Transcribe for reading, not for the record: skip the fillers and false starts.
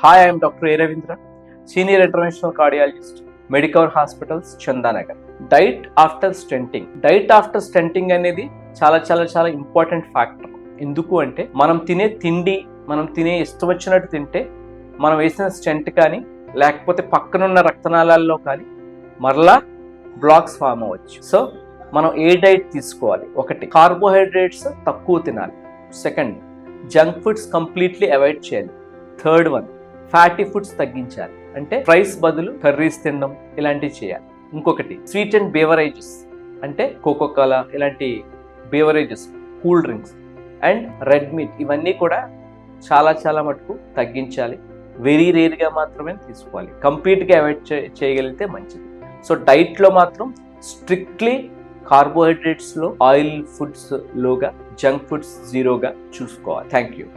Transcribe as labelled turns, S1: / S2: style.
S1: Hi, I am Dr. A. Ravindra, Senior Interventional Cardiologist, Medicover Hospitals, Chandanagar. Diet after stenting అనేది చాలా important factor. ఎందుకు అంటే మనం తినే తిండి, మనం తినే ఇష్టం వచ్చినట్టు తింటే మనం వేసిన స్టెంట్ కానీ లేకపోతే పక్కనున్న రక్తనాళాల్లో కానీ మరలా బ్లాక్స్ ఫామ్ అవ్వచ్చు. సో మనం ఏ డైట్ తీసుకోవాలి? ఒకటి, కార్బోహైడ్రేట్స్ తక్కువ తినాలి. Second, junk foods completely avoid చేయాలి. థర్డ్ వన్, ఫ్యాటీ ఫుడ్స్ తగ్గించాలి, అంటే ఫ్రైస్ బదులు కర్రీస్ తినడం ఇలాంటివి చేయాలి. ఇంకొకటి, స్వీట్ అండ్ బేవరేజెస్ అంటే కోకోకోలా ఇలాంటి beverages, cool drinks and red meat ఇవన్నీ కూడా చాలా మటుకు తగ్గించాలి. వెరీ రేర్గా మాత్రమే తీసుకోవాలి. కంప్లీట్గా అవాయిడ్ చేయగలిగితే మంచిది. సో డైట్లో మాత్రం స్ట్రిక్ట్లీ కార్బోహైడ్రేట్స్లో, ఆయిల్ ఫుడ్స్ లోగా, జంక్ ఫుడ్స్ జీరోగా చూసుకోవాలి. Thank you.